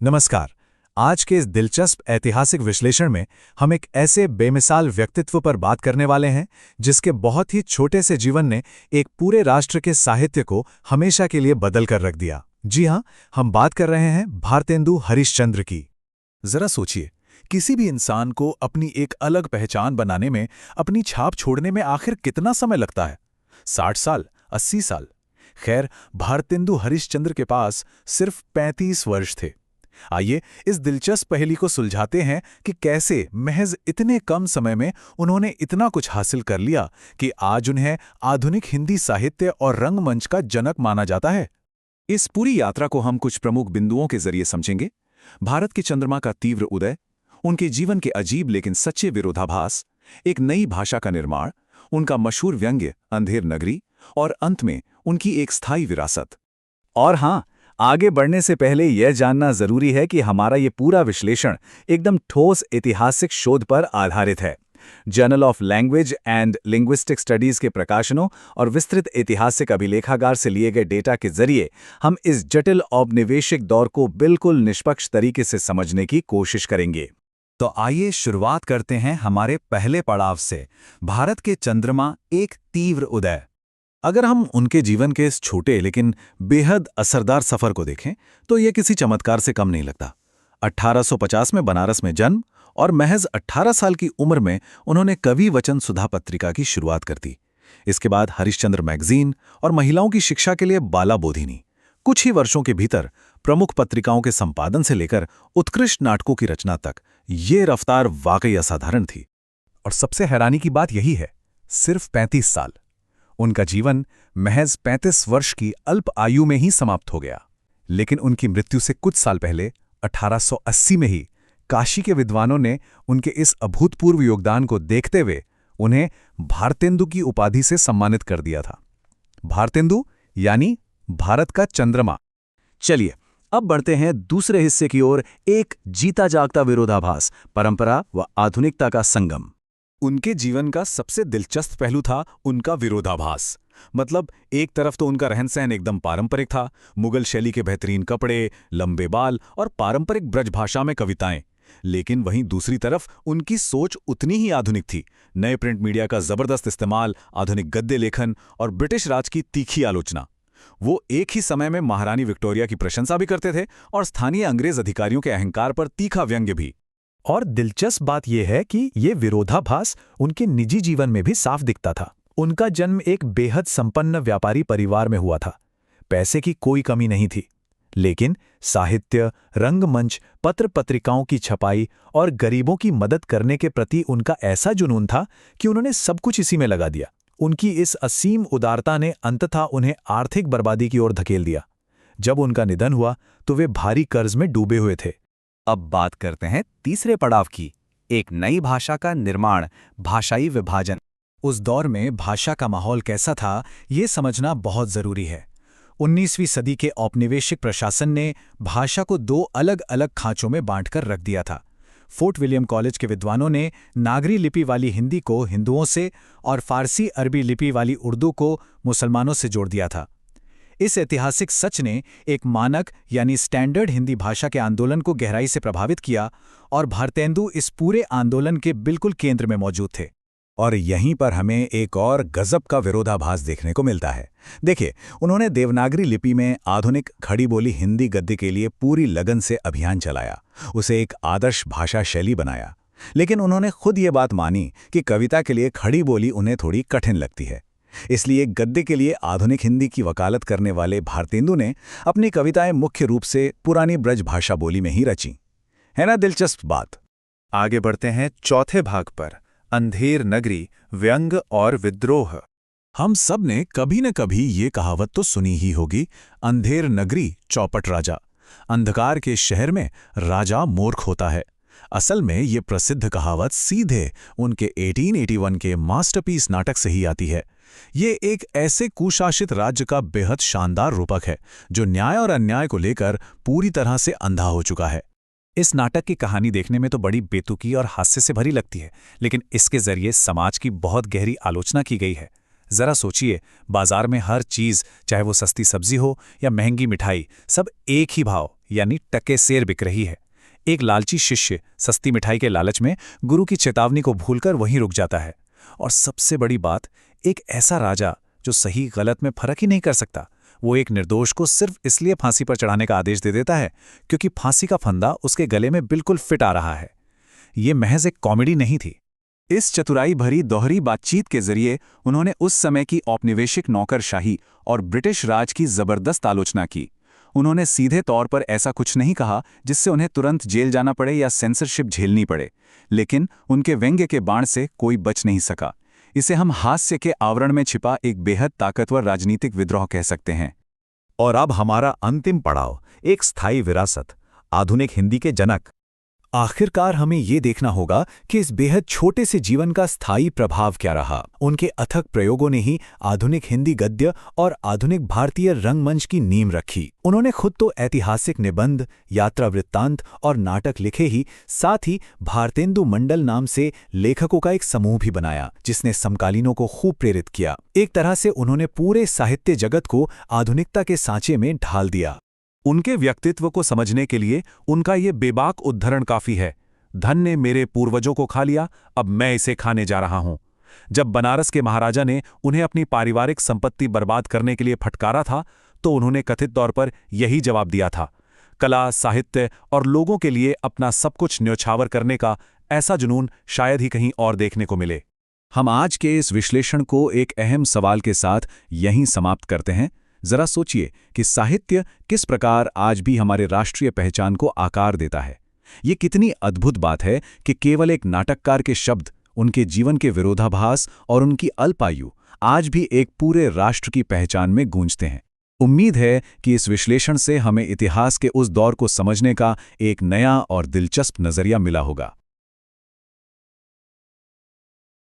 नमस्कार। आज के इस दिलचस्प ऐतिहासिक विश्लेषण में हम एक ऐसे बेमिसाल व्यक्तित्व पर बात करने वाले हैं जिसके बहुत ही छोटे से जीवन ने एक पूरे राष्ट्र के साहित्य को हमेशा के लिए बदल कर रख दिया। जी हां, हम बात कर रहे हैं भारतेंदु हरिश्चंद्र की। जरा सोचिए, किसी भी इंसान को अपनी एक अलग पहचान बनाने में, अपनी छाप छोड़ने में आखिर कितना समय लगता है? 60 साल, 80 साल? खैर, भारतेंदु हरिश्चंद्र के पास सिर्फ 35 वर्ष थे। आइए इस दिलचस्प पहेली को सुलझाते हैं कि कैसे महज इतने कम समय में उन्होंने इतना कुछ हासिल कर लिया कि आज उन्हें आधुनिक हिंदी साहित्य और रंगमंच का जनक माना जाता है। इस पूरी यात्रा को हम कुछ प्रमुख बिंदुओं के जरिए समझेंगे। भारत के चंद्रमा का तीव्र उदय, उनके जीवन के अजीब लेकिन सच्चे विरोधाभास, एक नई भाषा का निर्माण, उनका मशहूर व्यंग्य अंधेर नगरी और अंत में उनकी एक स्थायी विरासत। और हां, आगे बढ़ने से पहले यह जानना जरूरी है कि हमारा ये पूरा विश्लेषण एकदम ठोस ऐतिहासिक शोध पर आधारित है। Journal of language and linguistic studies के प्रकाशनों और विस्तृत ऐतिहासिक अभिलेखागार से लिए गए डेटा के जरिए हम इस जटिल औपनिवेशिक दौर को बिल्कुल निष्पक्ष तरीके से समझने की कोशिश करेंगे। तो आइए शुरुआत करते हैं हमारे पहले पड़ाव से, भारत के चंद्रमा एक तीव्र उदय। अगर हम उनके जीवन के इस छोटे लेकिन बेहद असरदार सफर को देखें तो यह किसी चमत्कार से कम नहीं लगता। 1850 में बनारस में जन्म और महज 18 साल की उम्र में उन्होंने कवि वचन सुधा पत्रिका की शुरुआत कर दी। इसके बाद हरिश्चंद्र मैगजीन और महिलाओं की शिक्षा के लिए बाला बोधिनी। कुछ ही वर्षों के भीतर प्रमुख पत्रिकाओं के संपादन से लेकर उत्कृष्ट नाटकों की रचना तक ये रफ्तार वाकई असाधारण थी। और सबसे हैरानी की बात यही है, सिर्फ 35 साल। उनका जीवन महज 35 वर्ष की अल्प आयु में ही समाप्त हो गया। लेकिन उनकी मृत्यु से कुछ साल पहले 1880 में ही काशी के विद्वानों ने उनके इस अभूतपूर्व योगदान को देखते हुए उन्हें भारतेंदु की उपाधि से सम्मानित कर दिया था। भारतेंदु यानी भारत का चंद्रमा। चलिए अब बढ़ते हैं दूसरे हिस्से की ओर, एक जीता जागता विरोधाभास, परंपरा व आधुनिकता का संगम। उनके जीवन का सबसे दिलचस्प पहलू था उनका विरोधाभास। मतलब एक तरफ तो उनका रहन सहन एकदम पारंपरिक था, मुगल शैली के बेहतरीन कपड़े, लंबे बाल और पारंपरिक ब्रज भाषा में कविताएं। लेकिन वहीं दूसरी तरफ उनकी सोच उतनी ही आधुनिक थी। नए प्रिंट मीडिया का जबरदस्त इस्तेमाल, आधुनिक गद्य लेखन और ब्रिटिश राज की तीखी आलोचना। वो एक ही समय में महारानी विक्टोरिया की प्रशंसा भी करते थे और स्थानीय अंग्रेज अधिकारियों के अहंकार पर तीखा व्यंग्य भी। और दिलचस्प बात यह है कि ये विरोधाभास उनके निजी जीवन में भी साफ दिखता था। उनका जन्म एक बेहद संपन्न व्यापारी परिवार में हुआ था। पैसे की कोई कमी नहीं थी, लेकिन साहित्य, रंगमंच, पत्र पत्रिकाओं की छपाई और गरीबों की मदद करने के प्रति उनका ऐसा जुनून था कि उन्होंने सब कुछ इसी में लगा दिया। उनकी इस असीम उदारता ने अंततः उन्हें आर्थिक बर्बादी की ओर धकेल दिया। जब उनका निधन हुआ तो वे भारी कर्ज में डूबे हुए थे। अब बात करते हैं तीसरे पड़ाव की, एक नई भाषा का निर्माण, भाषाई विभाजन। उस दौर में भाषा का माहौल कैसा था, ये समझना बहुत जरूरी है। 19वीं सदी के औपनिवेशिक प्रशासन ने भाषा को दो अलग अलग खांचों में बांटकर रख दिया था। फोर्ट विलियम कॉलेज के विद्वानों ने नागरी लिपि वाली हिंदी को हिंदुओं से और फारसी अरबी लिपि वाली उर्दू को मुसलमानों से जोड़ दिया था। इस ऐतिहासिक सच ने एक मानक यानी स्टैंडर्ड हिंदी भाषा के आंदोलन को गहराई से प्रभावित किया और भारतेंदु इस पूरे आंदोलन के बिल्कुल केंद्र में मौजूद थे। और यहीं पर हमें एक और गजब का विरोधाभास देखने को मिलता है। देखिए, उन्होंने देवनागरी लिपि में आधुनिक खड़ी बोली हिंदी गद्य के लिए पूरी लगन से अभियान चलाया, उसे एक आदर्श भाषा शैली बनाया। लेकिन उन्होंने खुद ये बात मानी कि कविता के लिए खड़ी बोली उन्हें थोड़ी कठिन लगती है। इसलिए गद्य के लिए आधुनिक हिंदी की वकालत करने वाले भारतेंदु ने अपनी कविताएं मुख्य रूप से पुरानी ब्रज भाषा बोली में ही रची। है ना दिलचस्प बात। आगे बढ़ते हैं चौथे भाग पर, अंधेर नगरी, व्यंग और विद्रोह। हम सब ने कभी न कभी ये कहावत तो सुनी ही होगी, अंधेर नगरी चौपट राजा। अंधकार के शहर में राजा मूर्ख होता है। असल में ये प्रसिद्ध कहावत सीधे उनके 1881 के मास्टरपीस नाटक से ही आती है। ये एक ऐसे कुशासित राज्य का बेहद शानदार रूपक है जो न्याय और अन्याय को लेकर पूरी तरह से अंधा हो चुका है। इस नाटक की कहानी देखने में तो बड़ी बेतुकी और हास्य से भरी लगती है, लेकिन इसके जरिए समाज की बहुत गहरी आलोचना की गई है। जरा सोचिए, बाजार में हर चीज, चाहे वो सस्ती सब्जी हो या महंगी मिठाई, सब एक ही भाव यानी टके सेर बिक रही है। एक लालची शिष्य सस्ती मिठाई के लालच में गुरु की चेतावनी को भूलकर वहीं रुक जाता है। और सबसे बड़ी बात, एक ऐसा राजा जो सही गलत में फर्क ही नहीं कर सकता, वो एक निर्दोष को सिर्फ इसलिए फांसी पर चढ़ाने का आदेश दे देता है क्योंकि फांसी का फंदा उसके गले में बिल्कुल फिट आ रहा है। ये महज एक कॉमेडी नहीं थी। इस चतुराई भरी दोहरी बातचीत के जरिए उन्होंने उस समय की औपनिवेशिक नौकरशाही और ब्रिटिश राज की जबरदस्त आलोचना की। उन्होंने सीधे तौर पर ऐसा कुछ नहीं कहा जिससे उन्हें तुरंत जेल जाना पड़े या सेंसरशिप झेलनी पड़े, लेकिन उनके व्यंग्य के बाण से कोई बच नहीं सका। इसे हम हास्य के आवरण में छिपा एक बेहद ताकतवर राजनीतिक विद्रोह कह सकते हैं। और अब हमारा अंतिम पड़ाव, एक स्थायी विरासत, आधुनिक हिंदी के जनक। आखिरकार हमें ये देखना होगा कि इस बेहद छोटे से जीवन का स्थायी प्रभाव क्या रहा। उनके अथक प्रयोगों ने ही आधुनिक हिंदी गद्य और आधुनिक भारतीय रंगमंच की नींव रखी। उन्होंने खुद तो ऐतिहासिक निबंध, यात्रा वृत्तांत और नाटक लिखे ही, साथ ही भारतेंदु मंडल नाम से लेखकों का एक समूह भी बनाया, जिसने समकालीनों को खूब प्रेरित किया। एक तरह से उन्होंने पूरे साहित्य जगत को आधुनिकता के सांचे में ढाल दिया। उनके व्यक्तित्व को समझने के लिए उनका ये बेबाक उद्धरण काफी है। धन ने मेरे पूर्वजों को खा लिया, अब मैं इसे खाने जा रहा हूं। जब बनारस के महाराजा ने उन्हें अपनी पारिवारिक संपत्ति बर्बाद करने के लिए फटकारा था, तो उन्होंने कथित तौर पर यही जवाब दिया था। कला, साहित्य और लोगों के लिए अपना सब कुछ न्योछावर करने का ऐसा जुनून शायद ही कहीं और देखने को मिले। हम आज के इस विश्लेषण को एक अहम सवाल के साथ यहीं समाप्त करते हैं। जरा सोचिए कि साहित्य किस प्रकार आज भी हमारे राष्ट्रीय पहचान को आकार देता है। ये कितनी अद्भुत बात है कि केवल एक नाटककार के शब्द, उनके जीवन के विरोधाभास और उनकी अल्पायु आज भी एक पूरे राष्ट्र की पहचान में गूंजते हैं। उम्मीद है कि इस विश्लेषण से हमें इतिहास के उस दौर को समझने का एक नया और दिलचस्प नजरिया मिला होगा।